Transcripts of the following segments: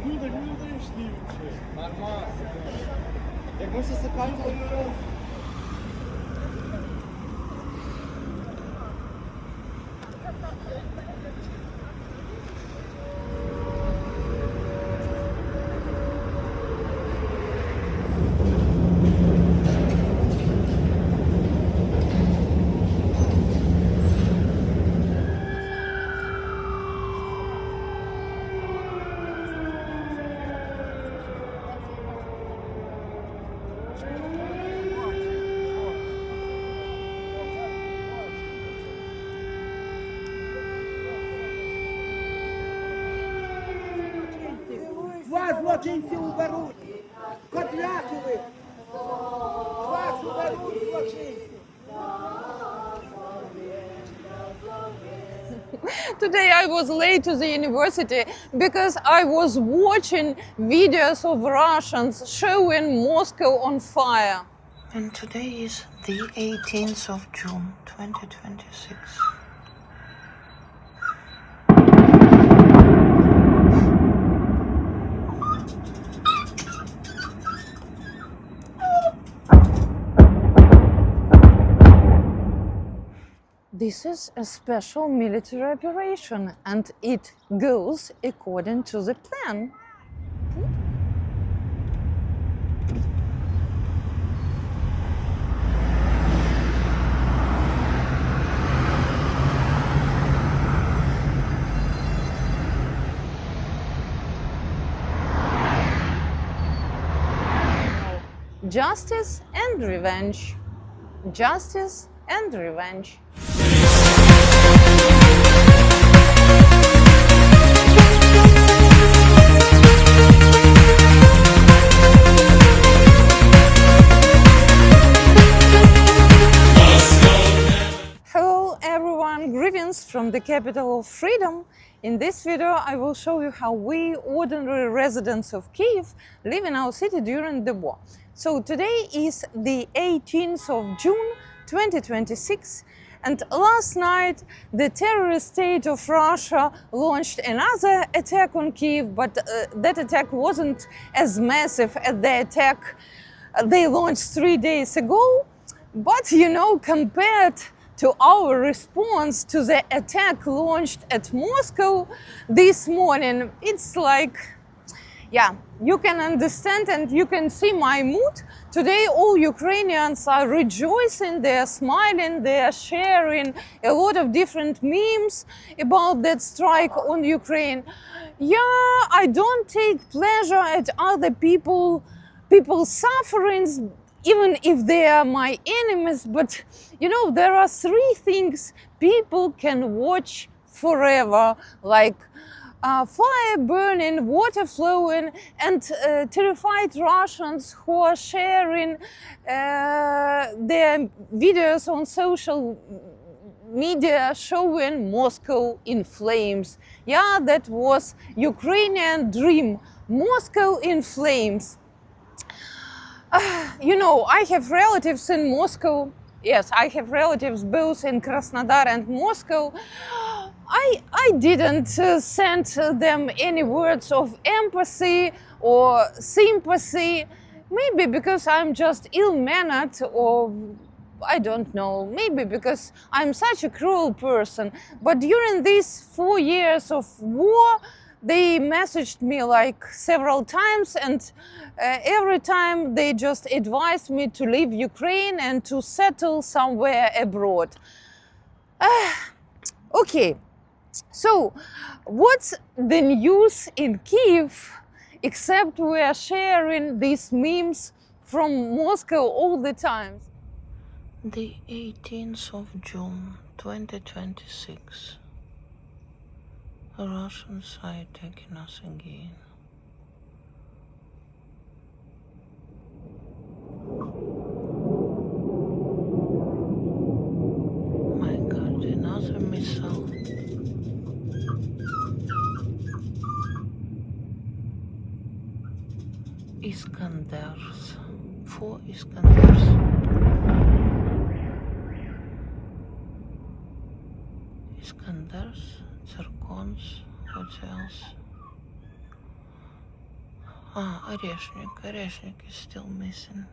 Люди йшли вже. Нормально. Як ми засипаємо, то не раз. Вас злочинці уберуть! Котлятили! Вас уберуть злочинці! Today I was late to the university because I was watching videos of Russians showing Moscow on fire. And today is the 18th of June, 2026. This is a special military operation and it goes according to the plan. Justice and revenge. Justice and revenge. Hello everyone, greetings from the capital of freedom. In this video I will show you how we, ordinary residents of Kyiv, live in our city during the war. So today is the 18th of June 2026, and last night the terrorist state of Russia launched another attack on Kyiv, but that attack wasn't as massive as the attack they launched 3 days ago. But you know, compared to our response to the attack launched at Moscow this morning, it's like, yeah, you can understand and you can see my mood. Today all Ukrainians are rejoicing, they're smiling, they're sharing a lot of different memes about that strike on Ukraine. Yeah, I don't take pleasure at other people's sufferings, even if they are my enemies, but you know, there are three things people can watch forever, like fire burning, water flowing, and terrified Russians who are sharing their videos on social media showing Moscow in flames. Yeah, that was Ukrainian dream, Moscow in flames. You know, I have relatives in Moscow. Yes, I have relatives both in Krasnodar and Moscow. I didn't send them any words of empathy or sympathy, maybe because I'm just ill-mannered, or I don't know, maybe because I'm such a cruel person. But during these 4 years of war, they messaged me like several times, and every time they just advised me to leave Ukraine and to settle somewhere abroad. Okay, so what's the news in Kyiv, except we are sharing these memes from Moscow all the time? The 18th of June, 2026. Russians are attacking us again. My God, another missile. Iskanders. 4 Iskanders. Iskanders, Zircons, what else? Ah, орешник. Орешник is still missing.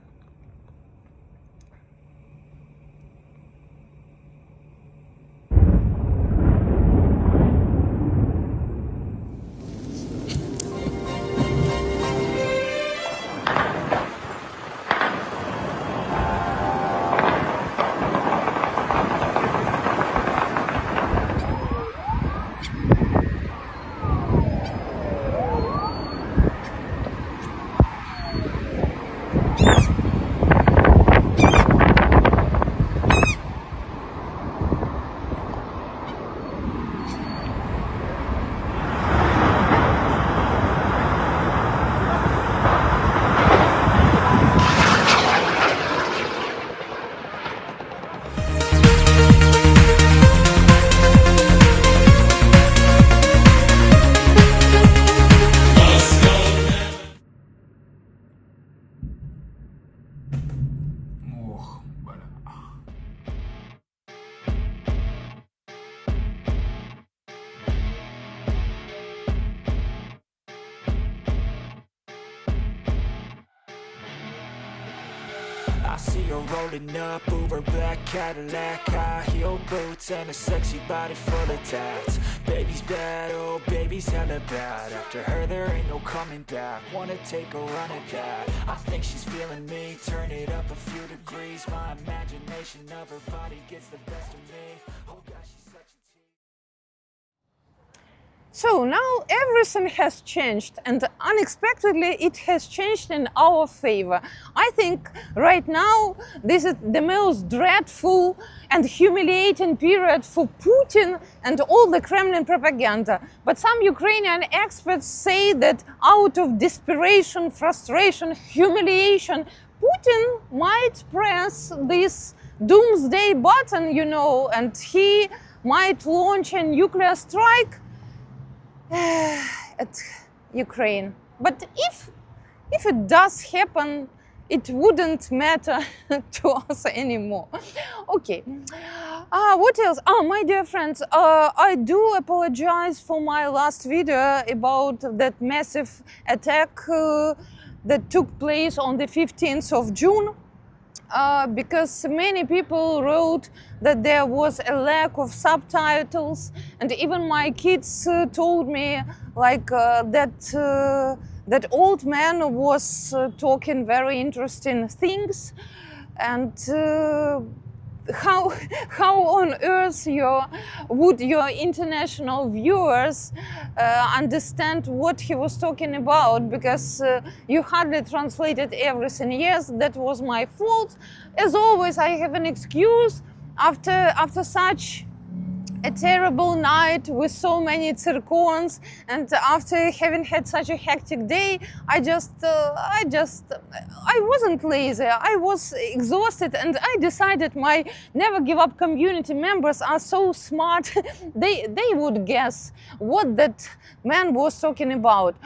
I see her rolling up, Uber black Cadillac, high heel boots and a sexy body full of tats. Baby's bad, oh baby's hella bad. After her there ain't no coming back. Wanna take a run at that. I think she's feeling me. Turn it up a few degrees. My imagination of her body gets the best of me. Oh gosh, she's such a tease. So now everything has changed, and unexpectedly it has changed in our favor. I think right now this is the most dreadful and humiliating period for Putin and all the Kremlin propaganda. But some Ukrainian experts say that out of desperation, frustration, humiliation, Putin might press this doomsday button, you know, and he might launch a nuclear strike at Ukraine. But if it does happen, it wouldn't matter to us anymore. Okay, what else? My dear friends, I do apologize for my last video about that massive attack that took place on the 15th of June. Because many people wrote that there was a lack of subtitles, and even my kids told me like that old man was talking very interesting things, and how on earth would your international viewers understand what he was talking about, because you hardly translated everything. Yes, that was my fault. As always, I have an excuse after such a terrible night with so many zircons, and after having had such a hectic day, I wasn't lazy, I was exhausted, and I decided my Never Give Up community members are so smart, they would guess what that man was talking about.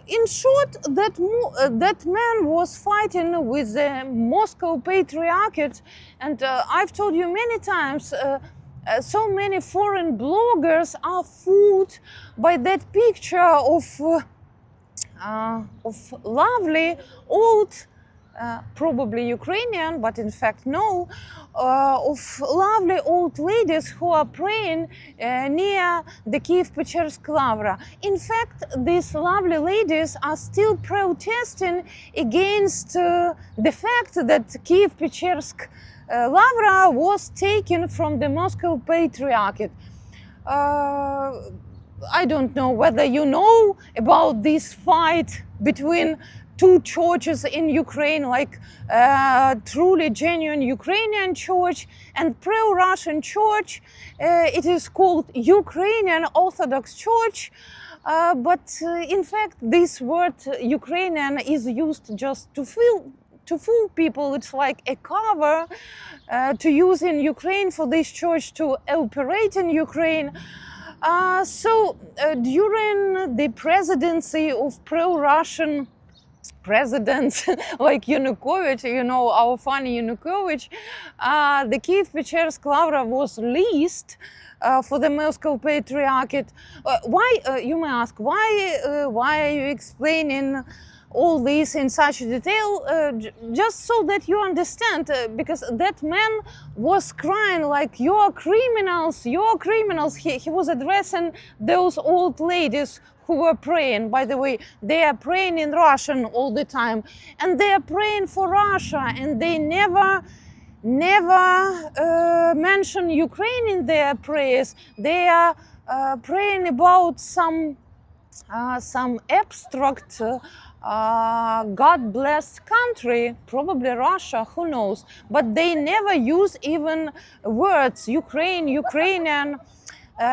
In short, that man was fighting with the Moscow Patriarchate, and I've told you many times, so many foreign bloggers are fooled by that picture of lovely old, probably Ukrainian, but in fact no, of lovely old ladies who are praying near the Kyiv-Pechersk Lavra. In fact, these lovely ladies are still protesting against the fact that Kyiv-Pechersk Lavra was taken from the Moscow Patriarchate. I don't know whether you know about this fight between two churches in Ukraine, like truly genuine Ukrainian church and pro-Russian church. It is called Ukrainian Orthodox Church, but in fact this word Ukrainian is used just to fool people. It's like a cover to use in Ukraine for this church to operate in Ukraine. So during the presidency of pro-Russian presidents like Yanukovych, you know, our funny Yanukovych, the Kyiv-Pechersk Lavra was leased for the Moscow Patriarchate. Why, you may ask, why are you explaining all this in such detail? Just so that you understand, because that man was crying like, you're criminals, you're criminals. He was addressing those old ladies who were praying. By the way, they are praying in Russian all the time, and they are praying for Russia, and they never mention Ukraine in their prayers. They are praying about some abstract God-blessed country, probably Russia, who knows. But they never use even words, Ukraine, Ukrainian.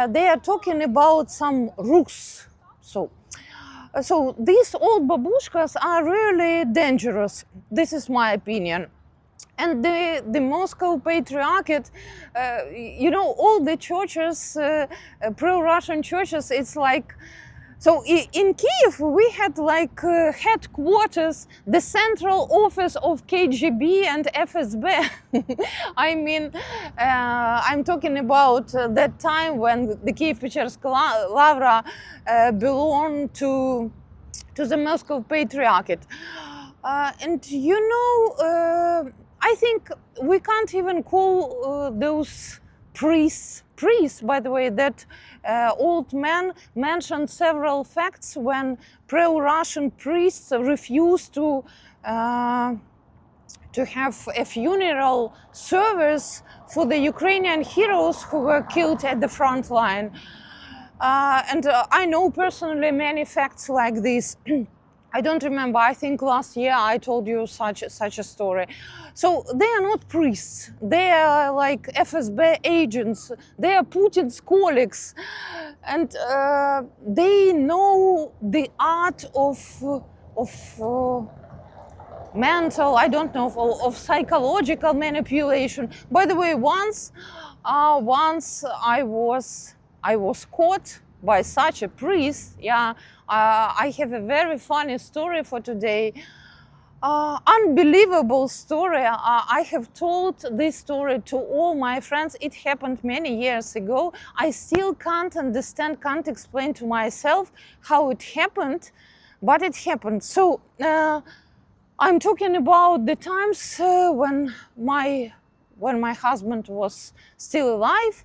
They are talking about some Rus. So these old babushkas are really dangerous. This is my opinion. And the Moscow Patriarchate, you know, all the churches, pro-Russian churches, it's like, so in Kyiv we had like headquarters, the central office of KGB and FSB. I mean, I'm talking about that time when the Kyiv-Pechersk Lavra belonged to the Moscow Patriarchate. And you know, I think we can't even call those priests, by the way. That old man mentioned several facts when pro-Russian priests refused to have a funeral service for the Ukrainian heroes who were killed at the front line. And I know personally many facts like this. I don't remember, I think last year I told you such a story. So they are not priests, they are like FSB agents, they are Putin's colleagues, and they know the art of mental, I don't know, of psychological manipulation. By the way, once I was caught by such a priest. Yeah, I have a very funny story for today. Unbelievable story. I have told this story to all my friends. It happened many years ago. I still can't understand, can't explain to myself how it happened, but it happened. So I'm talking about the times when my husband was still alive.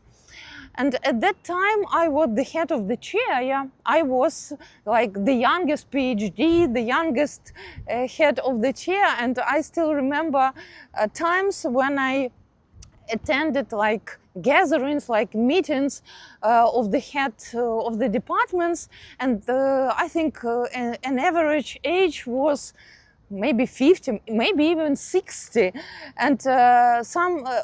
And at that time, I was the head of the chair, yeah. I was like the youngest PhD, the youngest head of the chair. And I still remember times when I attended like gatherings, like meetings of the head of the departments. And I think an average age was maybe 50, maybe even 60. And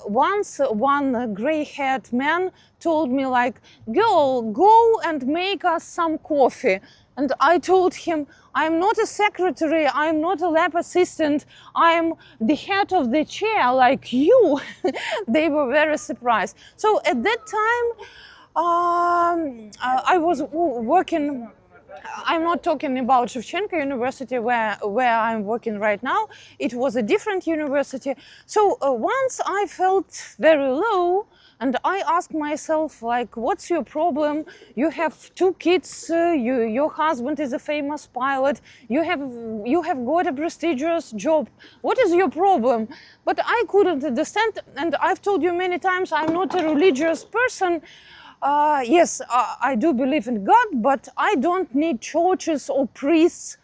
once one gray-haired man told me like, girl, go and make us some coffee. And I told him, I'm not a secretary, I'm not a lab assistant, I'm the head of the chair like you. They were very surprised. So at that time, I was working. I'm not talking about Shevchenko University where I'm working right now. It was a different university. So once I felt very low, and I asked myself, like, what's your problem? You have 2 kids, your husband is a famous pilot, you have got a prestigious job. What is your problem? But I couldn't understand, and I've told you many times, I'm not a religious person. Yes, I do believe in God, but I don't need churches or priests.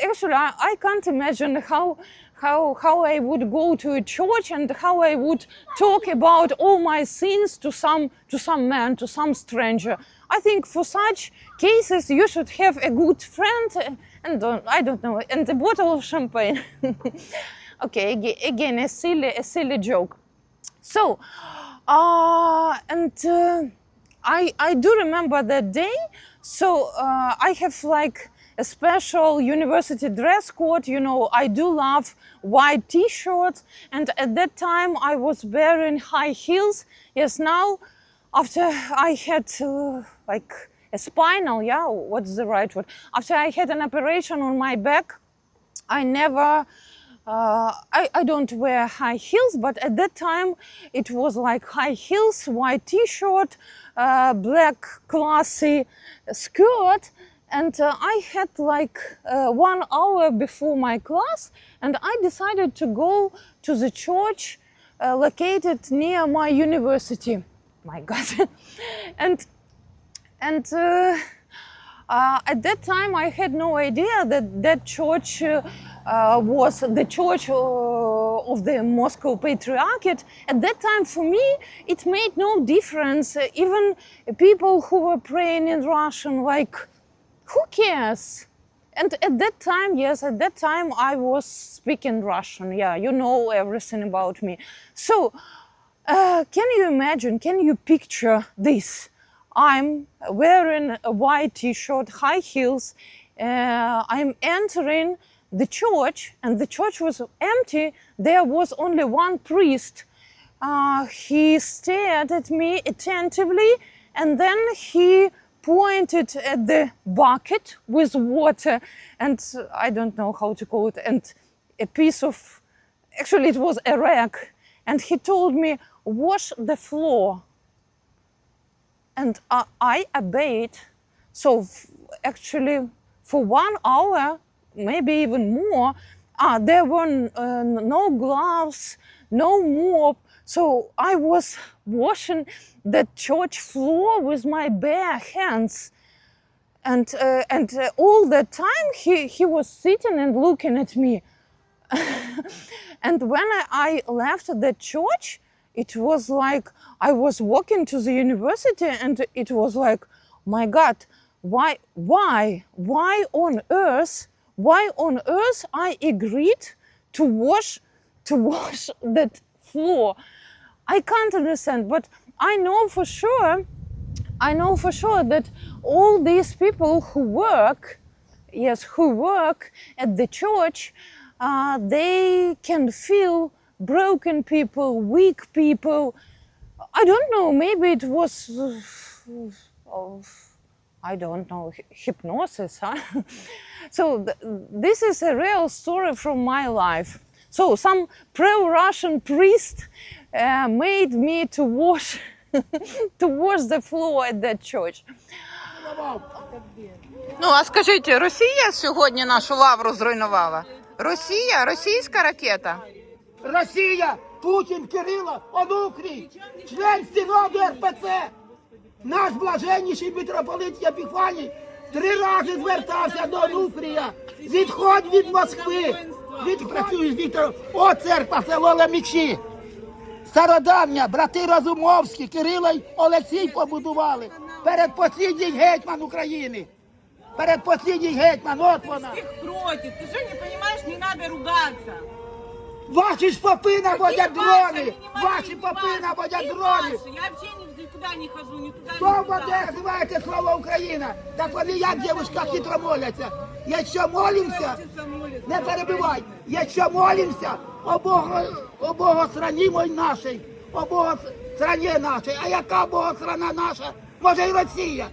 Actually, I can't imagine how I would go to a church and how I would talk about all my sins to some man, to some stranger. I think for such cases you should have a good friend and I don't know, and a bottle of champagne. Okay, again a silly joke. So, I do remember that day. So I have like a special university dress code. You know, I do love white t-shirts, and at that time I was wearing high heels. Yes, now after I had like a spinal, yeah, what's the right word? After I had an operation on my back, I never, I don't wear high heels, but at that time it was like high heels, white t-shirt, black classy skirt, and I had like 1 hour before my class, and I decided to go to the church located near my university. My God. and at that time, I had no idea that that church was the church of the Moscow Patriarchate. At that time, for me, it made no difference. Even people who were praying in Russian, like, who cares? And at that time, yes, at that time, I was speaking Russian. Yeah, you know everything about me. So, can you imagine, can you picture this? I'm wearing a white t-shirt, high heels. I'm entering the church, and the church was empty. There was only one priest. He stared at me attentively, and then he pointed at the bucket with water, and I don't know how to call it, and a piece of, actually it was a rag, and he told me, wash the floor. And I obeyed. So actually for 1 hour, maybe even more, there were no gloves, no mop. So I was washing the church floor with my bare hands. And all the time he was sitting and looking at me. And when I left the church, it was like I was walking to the university, and it was like, my God, why on earth I agreed to wash that floor? I can't understand, but I know for sure that all these people who work at the church, they can feel broken people, weak people. I don't know, maybe it was, I don't know, hypnosis, huh? So this is a real story from my life. So some pro-Russian priest made me to wash the floor at that church. Ну, а скажіть, Росія сьогодні нашу лавру зруйнувала? Росія? Російська ракета? Росія, Путін, Кирило, Онуфрій, член Синоду РПЦ. Наш блаженніший митрополит Єпіфаній 3 рази звертався до Онуфрія. Відходь від Москви, працюєш, Віктор. О, церква, село Лемічі. Стародавня, брати Розумовські, Кирило й Олексій побудували. Передпослідній гетьман України. Передпоследний гетьман, от вона. Всех против. Ты что, не понимаешь, не надо ругаться. Ваші ж попи наводять дрони! Ваші попи наводять дрони! Я вообще никуда не хожу, никуда не Хто туда. воде називаєте слово Україна? Так вони як, дівчинка, хитро моляться. Якщо молимося, не перебивай, якщо молимося, о Богострані мой нашій, о Богострані нашій. А яка Богострана наша? Може й Росія?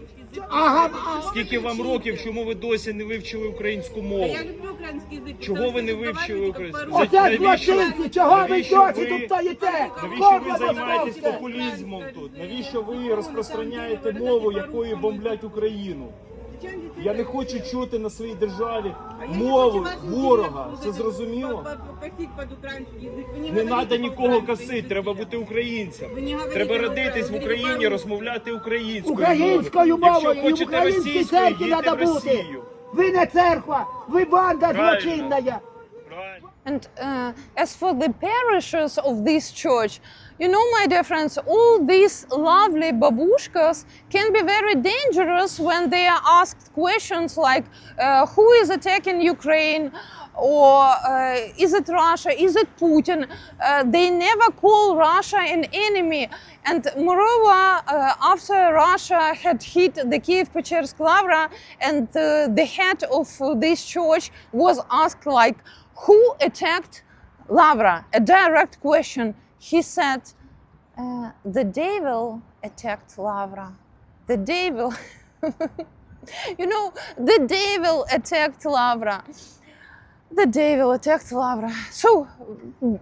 Ага. Скільки вам років, чому ви досі не вивчили українську мову? Я люблю український язик. Чого ви не вивчили українську? Оце злочинці, чого ви досі тут стоїте? Навіщо ви займаєтесь популізмом тут? Навіщо ви розпространяєте мову, якою бомблять Україну? Я не хочу чути на своїй державі мову ворога. Це зрозуміло? Не треба нікого косити, треба бути українцем. Треба родитись в Україні, розмовляти Українською мовою, і в хочете українській церкві їдьте треба в бути. Росію. Ви не церква, ви банда Правильно. злочинна. Правильно. And as for the parishes of this church, you know, my dear friends, all these lovely babushkas can be very dangerous when they are asked questions like, who is attacking Ukraine? Or is it Russia? Is it Putin? They never call Russia an enemy. And moreover, after Russia had hit the Kyiv-Pechersk Lavra, and the head of this church was asked like, who attacked Lavra? A direct question. He said, the devil attacked Lavra. The devil. You know, the devil attacked Lavra. the devil attacked Lavra. So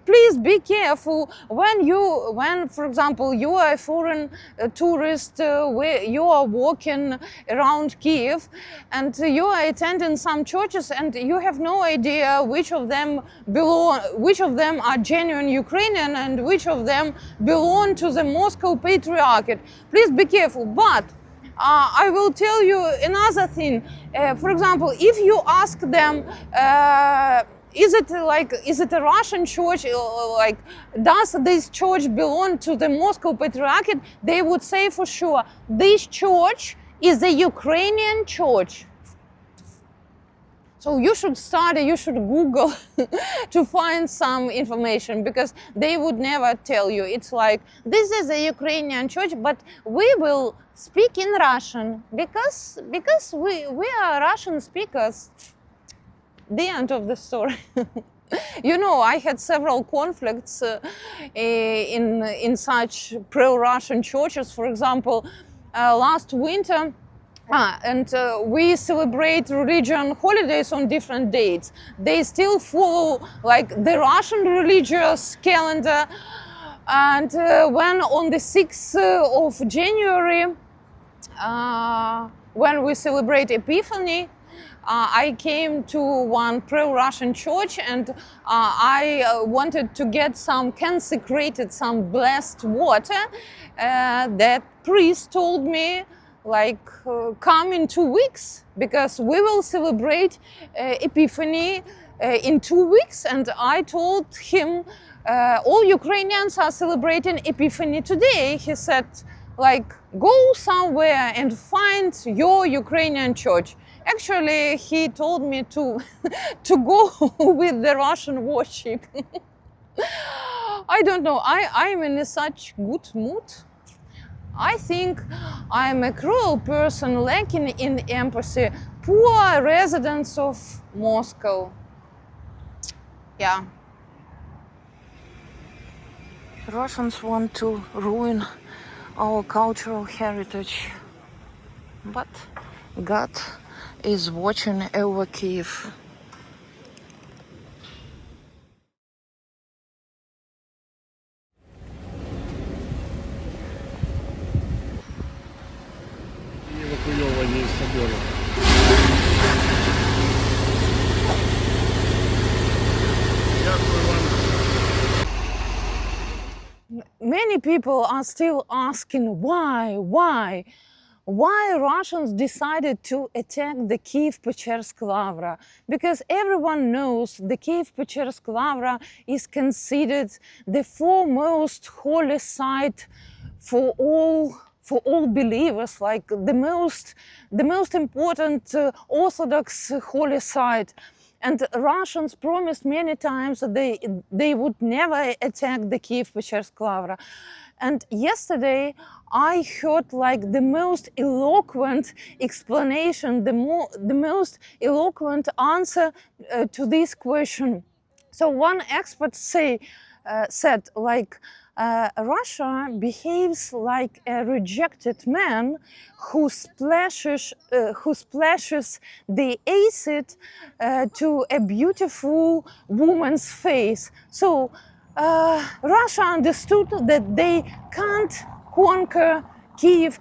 please be careful when, for example, you are a foreign tourist, where you are walking around Kyiv, and you are attending some churches, and you have no idea which of them are genuine Ukrainian and which of them belong to the Moscow Patriarchate. Please be careful. But I will tell you another thing. For example, if you ask them, is it a Russian church? Like, does this church belong to the Moscow Patriarchate? They would say for sure, this church is a Ukrainian church. So you should Google to find some information, because they would never tell you. It's like, this is a Ukrainian church, but we will speak in Russian because we are Russian speakers. The end of the story. You know, I had several conflicts in such pro-Russian churches. For example, last winter, we celebrate religion holidays on different dates. They still follow like the Russian religious calendar. And when on the 6th of January, when we celebrate Epiphany, I came to one pro-Russian church, and I wanted to get some blessed water. That priest told me, like, come in 2 weeks, because we will celebrate Epiphany in 2 weeks. And I told him, all Ukrainians are celebrating Epiphany today. He said, like, go somewhere and find your Ukrainian church. Actually, he told me to go with the Russian worship. I don't know, I'm in such good mood. I think I'm a cruel person lacking in empathy. Poor residents of Moscow. Yeah. Russians want to ruin our cultural heritage, but God is watching over Kyiv. Эвакуирование из собора. Many people are still asking why Russians decided to attack the Kyiv-Pechersk Lavra. Because everyone knows the Kyiv-Pechersk Lavra is considered the foremost holy site for all believers, like the most important Orthodox holy site. And Russians promised many times that they would never attack the Kyiv-Pechersk Lavra. And yesterday I heard like the most eloquent explanation, the most eloquent answer to this question. So one expert said like, Russia behaves like a rejected man who splashes the acid to a beautiful woman's face. So Russia understood that they can't conquer Kyiv,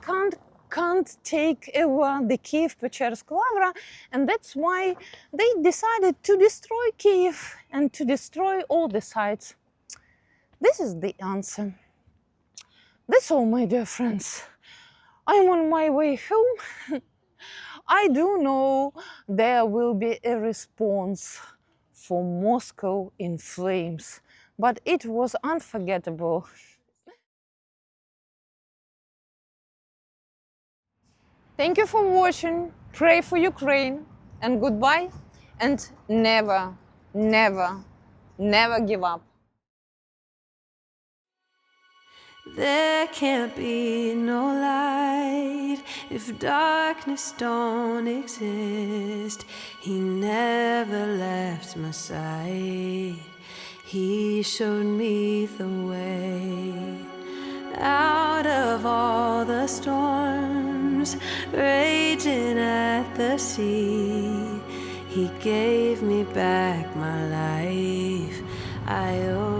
can't take over the Kyiv-Pechersk Lavra, and that's why they decided to destroy Kyiv and to destroy all the sites. This is the answer. That's all, my dear friends. I'm on my way home. I do know there will be a response for Moscow in flames, but it was unforgettable. Thank you for watching. Pray for Ukraine, and goodbye, and never, never, never give up. There can't be no light if darkness don't exist. He never left my side. He showed me the way out of all the storms raging at the sea. He gave me back my life. I owe